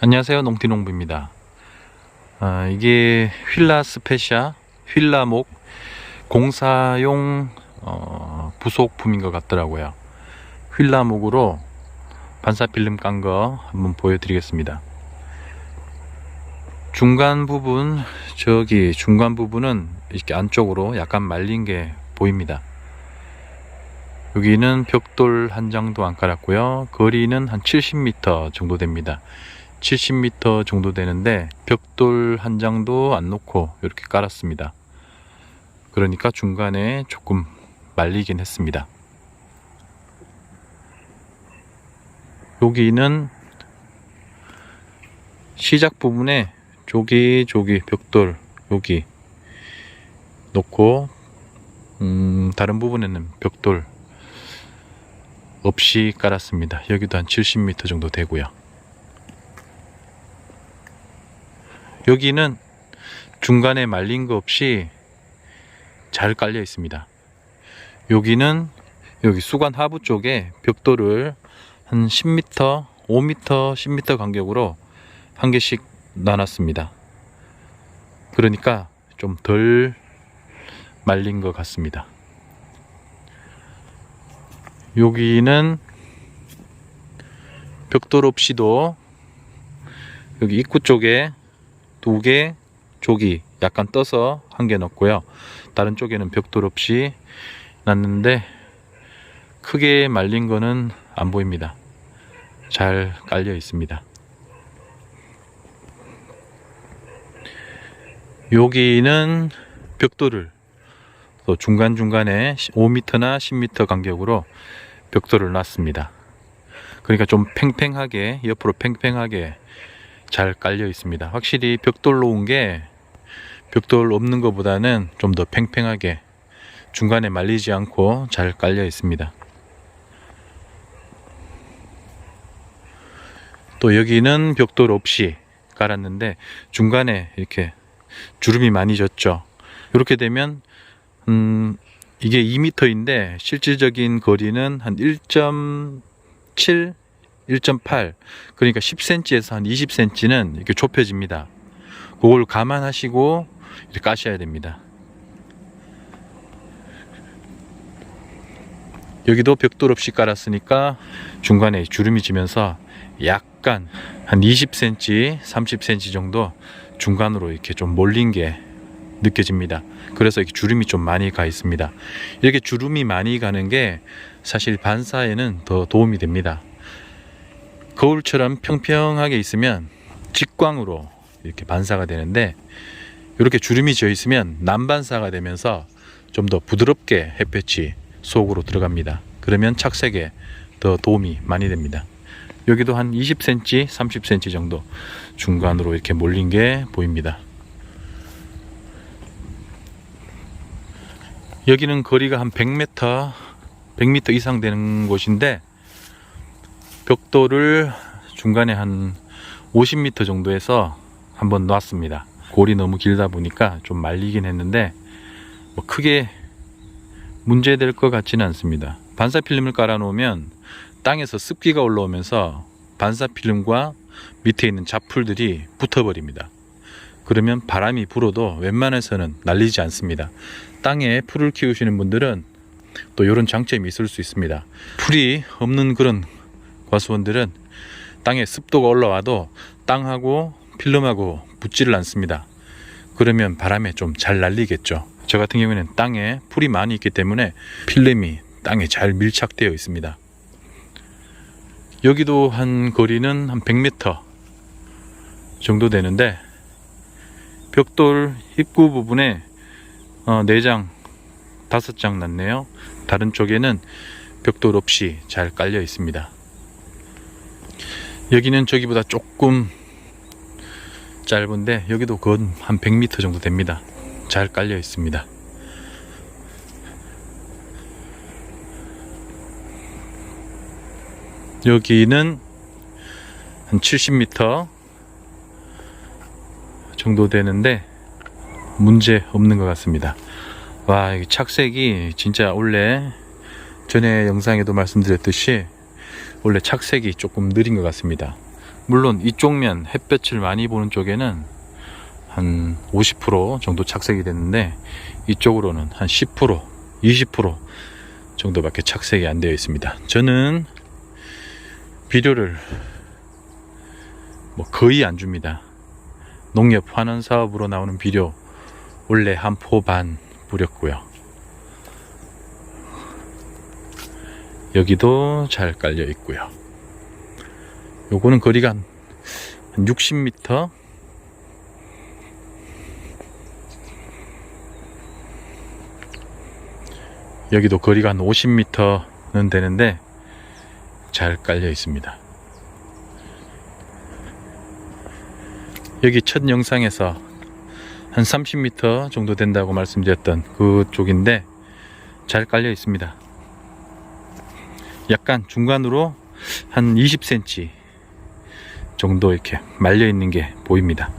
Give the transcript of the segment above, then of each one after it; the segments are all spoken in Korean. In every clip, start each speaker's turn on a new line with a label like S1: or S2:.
S1: 안녕하세요, 농티농부입니다. 이게 휠라 스페샤 휠라목 공사용 부속품인 것 같더라고요. 휠라목으로 반사필름 깐 거 한번 보여드리겠습니다. 중간 부분, 저기 중간 부분은 이렇게 안쪽으로 약간 말린 게 보입니다. 여기는 벽돌 한 장도 안 깔았고요. 거리는 한 70m 정도 됩니다. 70m 정도 되는데 벽돌 한 장도 안 놓고 이렇게 깔았습니다. 그러니까 중간에 조금 말리긴 했습니다. 여기는 시작 부분에 조기 벽돌 여기 놓고 다른 부분에는 벽돌 없이 깔았습니다. 여기도 한 70m 정도 되고요. 여기는 중간에 말린 거 없이 잘 깔려 있습니다. 여기는 여기 수관 하부 쪽에 벽돌을 한 10m, 5m, 10m 간격으로 한 개씩 놔놨습니다. 그러니까 좀 덜 말린 것 같습니다. 여기는 벽돌 없이도 여기 입구 쪽에 두 개 조기 약간 떠서 한 개 넣었고요. 다른 쪽에는 벽돌 없이 놨는데 크게 말린 거는 안 보입니다. 잘 깔려 있습니다. 여기는 벽돌을 또 중간중간에 5m나 10m 간격으로 벽돌을 놨습니다. 그러니까 좀 팽팽하게, 옆으로 팽팽하게 잘 깔려 있습니다. 확실히 벽돌 놓은 게 벽돌 없는 것보다는 좀 더 팽팽하게 중간에 말리지 않고 잘 깔려 있습니다. 또 여기는 벽돌 없이 깔았는데 중간에 이렇게 주름이 많이 졌죠. 이렇게 되면 이게 2m인데 실질적인 거리는 한 1.7 1.8 그러니까 10cm에서 한 20cm는 이렇게 좁혀집니다. 그걸 감안하시고 이렇게 까셔야 됩니다. 여기도 벽돌 없이 깔았으니까 중간에 주름이 지면서 약간 한 20cm, 30cm 정도 중간으로 이렇게 좀 몰린 게 느껴집니다. 그래서 이렇게 주름이 좀 많이 가 있습니다. 이렇게 주름이 많이 가는 게 사실 반사에는 더 도움이 됩니다. 거울처럼 평평하게 있으면 직광으로 이렇게 반사가 되는데 이렇게 주름이 져 있으면 난반사가 되면서 좀 더 부드럽게 햇볕이 속으로 들어갑니다. 그러면 착색에 더 도움이 많이 됩니다. 여기도 한 20cm, 30cm 정도 중간으로 이렇게 몰린 게 보입니다. 여기는 거리가 한 100m 이상 되는 곳인데 벽돌을 중간에 한 50m 정도에서 한번 놨습니다. 골이 너무 길다 보니까 좀 말리긴 했는데 뭐 크게 문제될 것 같지는 않습니다. 반사필름을 깔아 놓으면 땅에서 습기가 올라오면서 반사필름과 밑에 있는 잡풀들이 붙어버립니다. 그러면 바람이 불어도 웬만해서는 날리지 않습니다. 땅에 풀을 키우시는 분들은 또 이런 장점이 있을 수 있습니다. 풀이 없는 그런 과수원들은 땅에 습도가 올라와도 땅하고 필름하고 붙지를 않습니다. 그러면 바람에 좀 잘 날리겠죠. 저 같은 경우에는 땅에 풀이 많이 있기 때문에 필름이 땅에 잘 밀착되어 있습니다. 여기도 한 거리는 한 100m 정도 되는데 벽돌 입구 부분에 4장, 5장 났네요. 다른 쪽에는 벽돌 없이 잘 깔려 있습니다. 여기는 저기보다 조금 짧은데 여기도 건 한 100m 정도 됩니다. 잘 깔려 있습니다. 여기는 한 70m 정도 되는데 문제 없는 것 같습니다. 와, 이 착색이 진짜 원래 전에 영상에도 말씀드렸듯이 원래 착색이 조금 느린 것 같습니다. 물론 이쪽 면 햇볕을 많이 보는 쪽에는 한 50% 정도 착색이 됐는데 이쪽으로는 한 10%, 20% 정도밖에 착색이 안 되어 있습니다. 저는 비료를 거의 안 줍니다. 농협 환원 사업으로 나오는 비료 원래 한 포 반 뿌렸고요. 여기도 잘 깔려 있고요. 요거는 거리가 한 60m, 여기도 거리가 한 50m는 되는데 잘 깔려 있습니다. 여기 첫 영상에서 한 30m 정도 된다고 말씀드렸던 그쪽인데 잘 깔려 있습니다. 약간 중간으로 한 20cm 정도 이렇게 말려 있는 게 보입니다.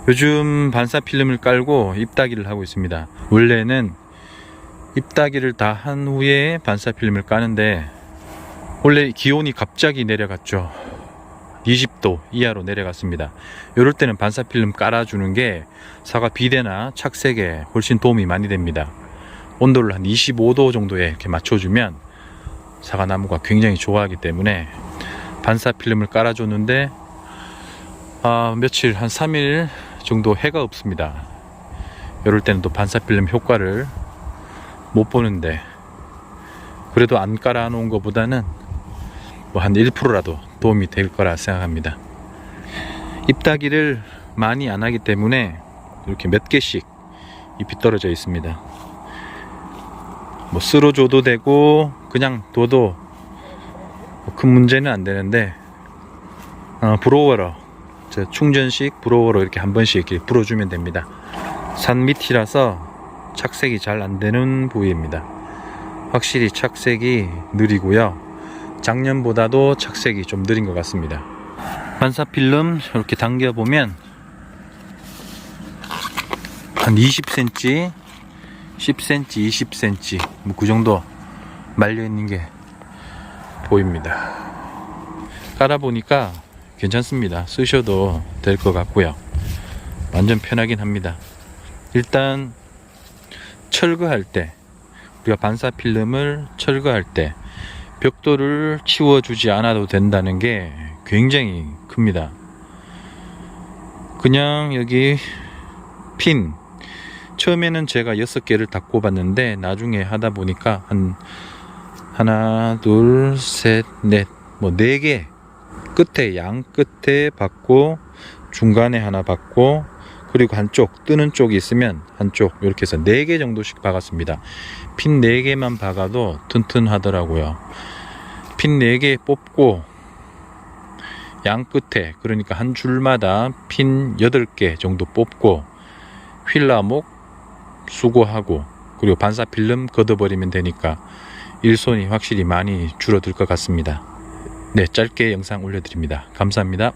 S1: 요즘 반사 필름을 깔고 잎따기를 하고 있습니다. 원래는 잎따기를 다 한 후에 반사 필름을 까는데 원래 기온이 갑자기 내려갔죠. 20도 이하로 내려갔습니다. 이럴 때는 반사 필름 깔아주는 게 사과 비대나 착색에 훨씬 도움이 많이 됩니다. 온도를 한 25도 정도에 이렇게 맞춰주면 사과나무가 굉장히 좋아하기 때문에 반사 필름을 깔아줬는데 며칠 한 3일 정도 해가 없습니다. 이럴 때는 또 반사 필름 효과를 못 보는데 그래도 안 깔아 놓은 것보다는 한 1%라도 도움이 될 거라 생각합니다. 잎따기를 많이 안 하기 때문에 이렇게 몇 개씩 잎이 떨어져 있습니다. 쓸어줘도 되고 그냥 둬도 큰 문제는 안 되는데 브로워로, 충전식 브로워로 이렇게 한 번씩 이렇게 불어주면 됩니다. 산 밑이라서 착색이 잘 안 되는 부위입니다. 확실히 착색이 느리고요. 작년보다도 착색이 좀 느린 것 같습니다. 반사 필름 이렇게 당겨 보면 한 20cm, 10cm, 20cm 그 정도 말려 있는 게 보입니다. 깔아 보니까 괜찮습니다. 쓰셔도 될 것 같고요. 완전 편하긴 합니다. 일단 철거할 때, 우리가 반사 필름을 철거할 때 벽돌을 치워주지 않아도 된다는 게 굉장히 큽니다. 그냥 여기 핀, 처음에는 제가 6개를 다 꼽았는데 나중에 하다 보니까 한 하나, 둘, 셋, 넷, 4개 끝에, 양 끝에 받고 중간에 하나 받고 그리고 한쪽 뜨는 쪽이 있으면 한쪽 이렇게 해서 4개 정도씩 박았습니다. 핀 4개만 박아도 튼튼하더라고요. 핀 4개 뽑고 양 끝에, 그러니까 한 줄마다 핀 8개 정도 뽑고 휠라목 수거하고 그리고 반사 필름 걷어버리면 되니까 일손이 확실히 많이 줄어들 것 같습니다. 네, 짧게 영상 올려드립니다. 감사합니다.